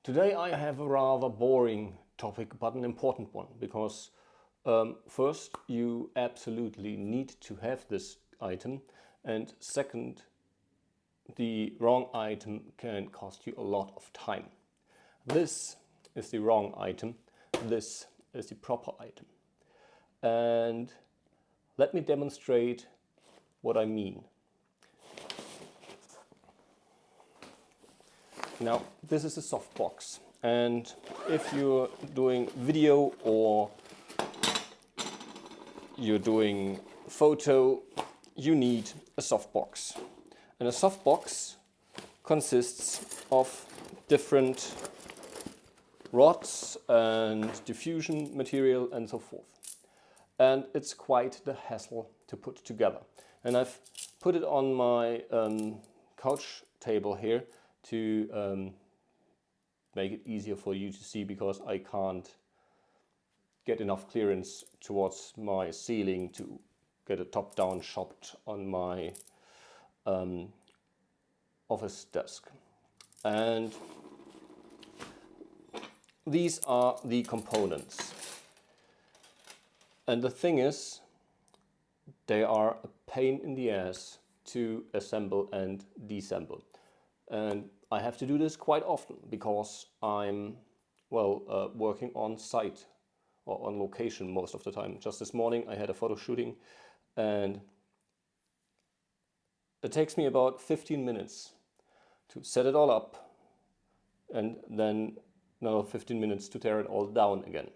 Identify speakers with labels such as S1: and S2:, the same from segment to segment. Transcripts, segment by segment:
S1: Today I have a rather boring topic, but an important one, because first, you absolutely need to have this item, and second, the wrong item can cost you a lot of time. This is the wrong item, this is the proper item. And let me demonstrate what I mean. Now, this is a softbox, and if you're doing video or you're doing photo, you need a softbox. And a softbox consists of different rods and diffusion material and so forth. And it's quite the hassle to put together. And I've put it on my couch table here to make it easier for you to see, because I can't get enough clearance towards my ceiling to get a top-down shot on my office desk. And these are the components. And the thing is, they are a pain in the ass to assemble and disassemble. And I have to do this quite often because I'm, working on site or on location most of the time. Just this morning I had a photo shooting, and it takes me about 15 minutes to set it all up, and then another 15 minutes to tear it all down again.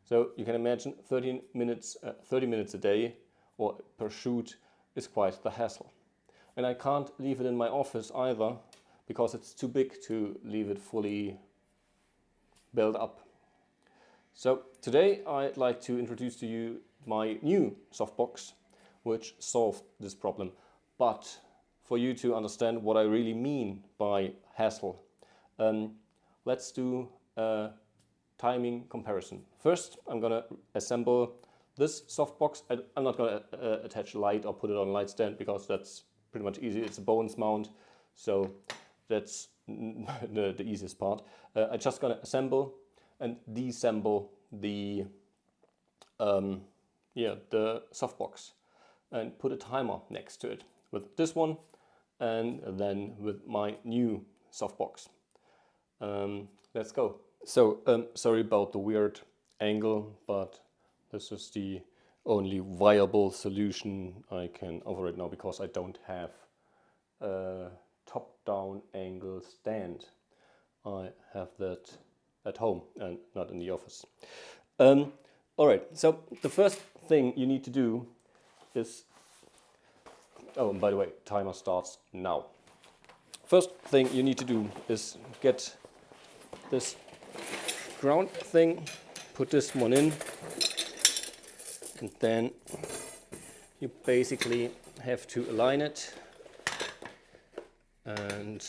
S1: So you can imagine 30 minutes a day or per shoot is quite the hassle. And I can't leave it in my office either, because it's too big to leave it fully built up. So today I'd like to introduce to you my new softbox, which solved this problem. But for you to understand what I really mean by hassle, let's do a timing comparison. First, I'm gonna assemble this softbox. I'm not gonna attach a light or put it on a light stand, because that's pretty much easy. It's a bones mount, so that's the easiest part. I'm just gonna assemble and disassemble the softbox and put a timer next to it with this one, and then with my new softbox. Let's go. So sorry about the weird angle, but this is the only viable solution I can offer right now, because I don't have a top-down angle stand. I have that at home and not in the office. Alright, so the first thing you need to do is, oh, and by the way, timer starts now. First thing you need to do is get this ground thing, put this one in, and then you basically have to align it and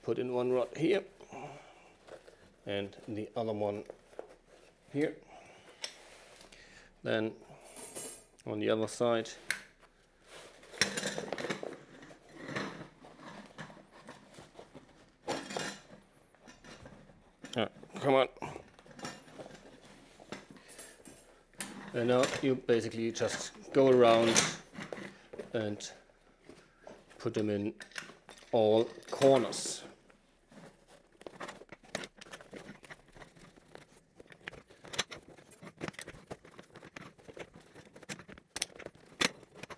S1: put in one rod here and the other one here. Then on the other side, come on. And now you basically just go around and put them in all corners.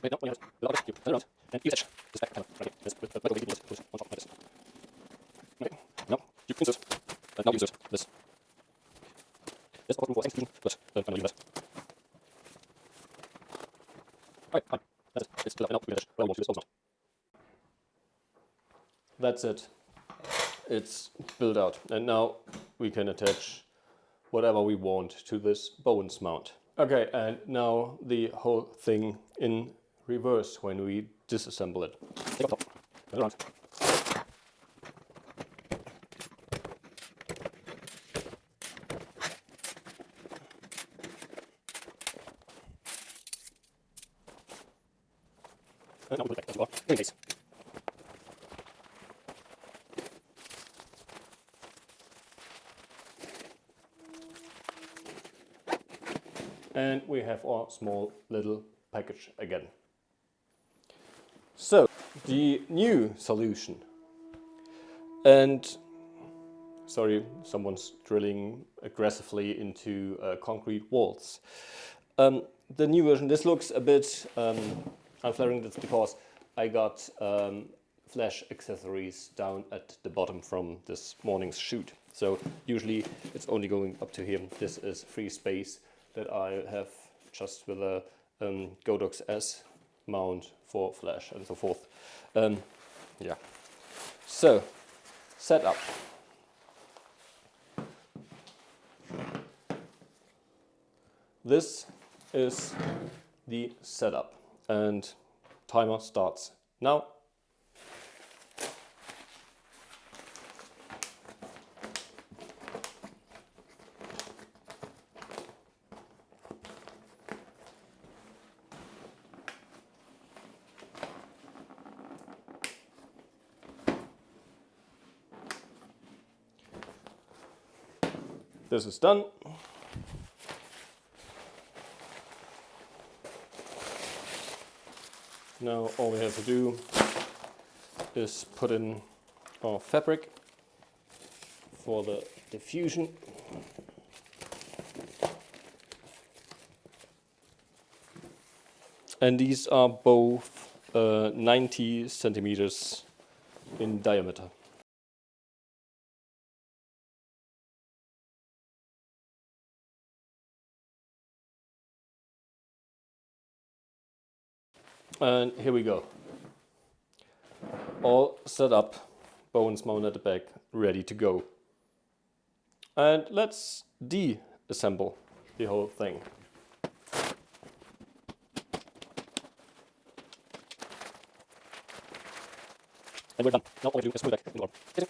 S1: Wait, no, you turn around and use edge. This back kind of right here. This with the put it on top like this. Okay. Now you insert. Now you insert this. This is for execution, but I'm gonna leave that. Alright, fine. That's it. It's still up. Now we can attach. Well, we'll do this also. That's it. It's built out, and now we can attach whatever we want to this bones mount. Okay, and now the whole thing in reverse when we disassemble it. Take off top, turn it around. And now we put it back as you are, in case. And we have our small little package again. So, the new solution. And sorry, someone's drilling aggressively into concrete walls. The new version, this looks a bit unflattering. That's because I got flash accessories down at the bottom from this morning's shoot. So usually it's only going up to here. This is free space that I have just with a Godox S mount for flash and so forth. Yeah. So, setup. This is the setup, and timer starts now. This is done. Now all we have to do is put in our fabric for the diffusion. And these are both 90 centimeters in diameter. And here we go. All set up, bones mounted at the back, ready to go. And let's de-assemble the whole thing. And we're done. Now all we do is smooth back in the bottom.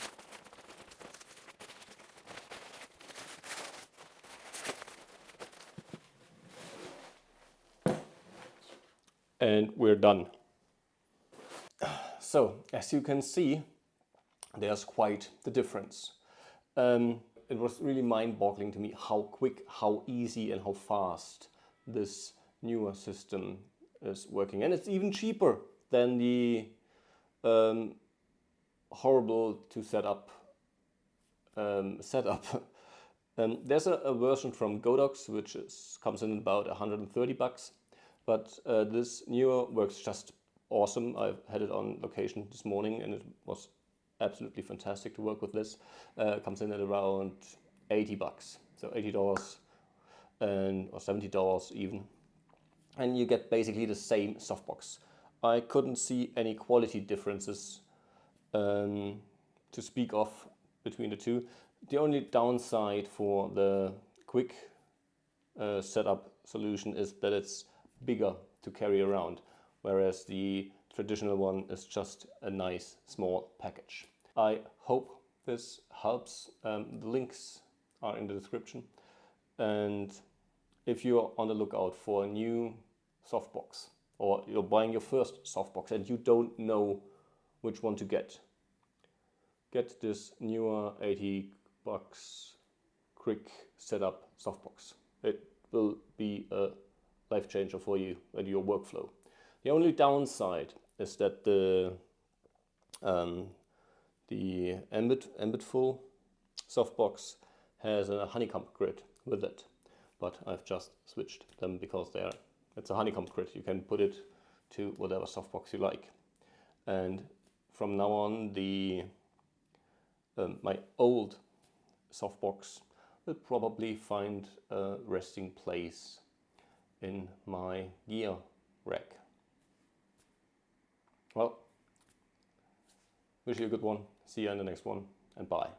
S1: And we're done. So, as you can see, there's quite the difference. It was really mind-boggling to me how quick, how easy and how fast this newer system is working. And it's even cheaper than the horrible to set up setup. There's a version from Godox which comes in about 130 bucks, but this newer works just awesome. I've had it on location this morning and it was absolutely fantastic to work with this. Comes in at around 80 bucks, so $80 or $70 even. And you get basically the same softbox. I couldn't see any quality differences to speak of between the two. The only downside for the quick setup solution is that it's bigger to carry around, whereas the traditional one is just a nice small package. I hope this helps. The links are in the description. And if you're on the lookout for a new softbox, or you're buying your first softbox and you don't know which one to get this newer 80 bucks quick setup softbox. It will be a life changer for you and your workflow. The only downside is that the embed full softbox has a honeycomb grid with it, but I've just switched them because it's a honeycomb grid. You can put it to whatever softbox you like, and from now on my old softbox will probably find a resting place in my gear rack. Well, wish you a good one. See you in the next one, and bye.